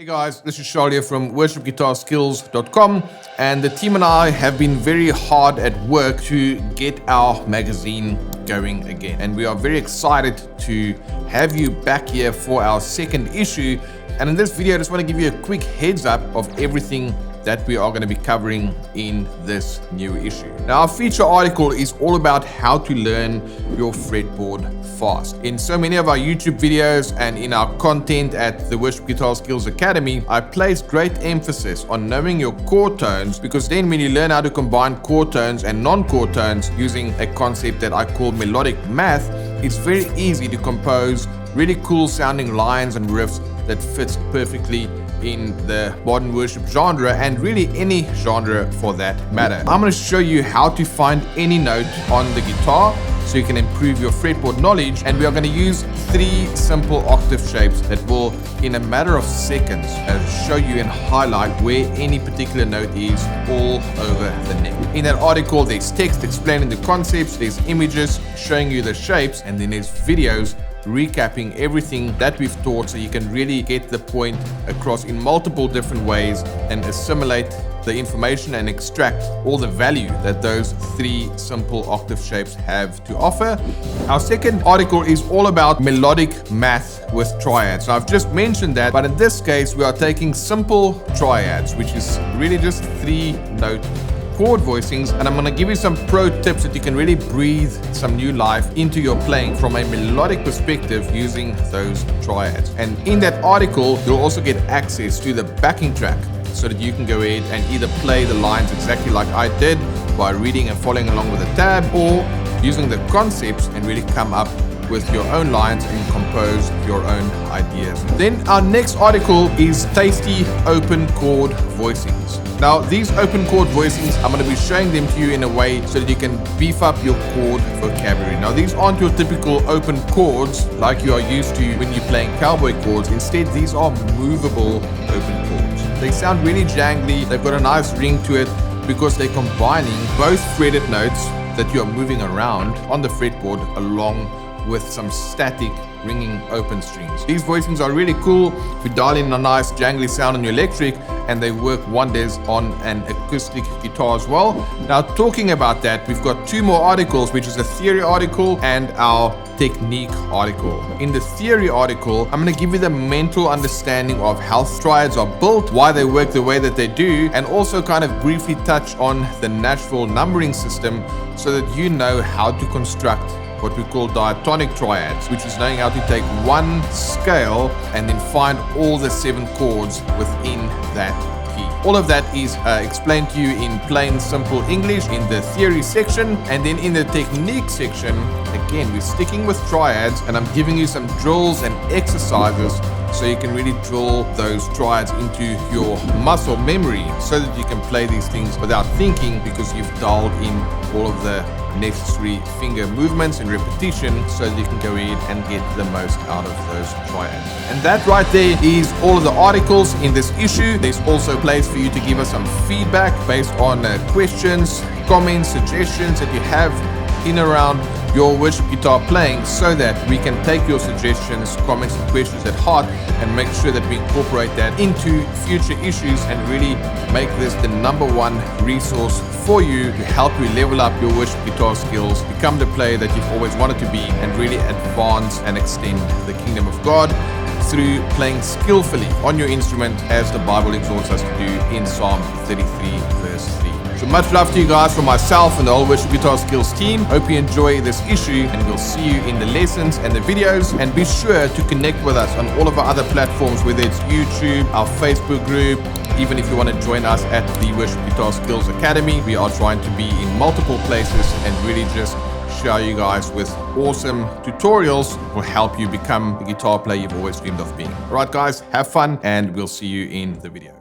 Hey guys, this is Charlie here from worshipguitarskills.com, and the team and I have been very hard at work to get our magazine going again. And we are very excited to have you back here for our second issue. And in this video, I just want to give you a quick heads up of everything that we are going to be covering in this new issue. Now, our feature article is all about how to learn your fretboard fast. In so many of our YouTube videos and in our content at the Worship Guitar Skills Academy, I place great emphasis on knowing your chord tones, because then when you learn how to combine chord tones and non-chord tones using a concept that I call Melodic Math, it's very easy to compose really cool sounding lines and riffs that fits perfectly in the modern worship genre, and really any genre for that matter. I'm going to show you how to find any note on the guitar so you can improve your fretboard knowledge, and we are going to use 3 simple octave shapes that will, in a matter of seconds, show you and highlight where any particular note is all over the neck. In that article, there's text explaining the concepts, there's images showing you the shapes, and then there's videos recapping everything that we've taught, so you can really get the point across in multiple different ways and assimilate the information and extract all the value that those 3 simple octave shapes have to offer. Our second article is all about melodic math with triads. So I've just mentioned that, but in this case we are taking simple triads, which is really just 3 note chord voicings, and I'm going to give you some pro tips that you can really breathe some new life into your playing from a melodic perspective using those triads. And in that article, you'll also get access to the backing track so that you can go ahead and either play the lines exactly like I did by reading and following along with a tab, or using the concepts and really come up with your own lines and compose your own ideas. Then our next article is tasty open chord voicings. Now, these open chord voicings, I'm going to be showing them to you in a way so that you can beef up your chord vocabulary. Now, these aren't your typical open chords like you are used to when you're playing cowboy chords. Instead, these are movable open chords. They sound really jangly. They've got a nice ring to it because they're combining both fretted notes that you are moving around on the fretboard along with some static ringing open strings. These voicings are really cool if you dial in a nice jangly sound on your electric, and they work wonders on an acoustic guitar as well. Now, talking about that, we've got 2 more articles, which is a theory article and our technique article. In the theory article, I'm going to give you the mental understanding of how triads are built, why they work the way that they do, and also kind of briefly touch on the natural numbering system so that you know how to construct what we call diatonic triads, which is knowing how to take one scale and then find all the 7 chords within that key. All of that is explained to you in plain, simple English in the theory section. And then in the technique section, again, we're sticking with triads, and I'm giving you some drills and exercises so you can really drill those triads into your muscle memory so that you can play these things without thinking, because you've dialed in all of the necessary finger movements and repetition so that you can go in and get the most out of those triads. And that right there is all of the articles in this issue. There's also a place for you to give us some feedback based on questions, comments, suggestions that you have in around your worship guitar playing, so that we can take your suggestions, comments and questions at heart and make sure that we incorporate that into future issues and really make this the #1 resource for you to help you level up your worship guitar skills, become the player that you've always wanted to be, and really advance and extend the kingdom of God through playing skillfully on your instrument, as the Bible exhorts us to do in Psalm 33 verse 3. So much love to you guys from myself and the whole Worship Guitar Skills team. Hope you enjoy this issue, and we'll see you in the lessons and the videos. And be sure to connect with us on all of our other platforms, whether it's YouTube, our Facebook group, even if you want to join us at the Worship Guitar Skills Academy. We are trying to be in multiple places and really just share you guys with awesome tutorials that will help you become the guitar player you've always dreamed of being. All right, guys, have fun, and we'll see you in the video.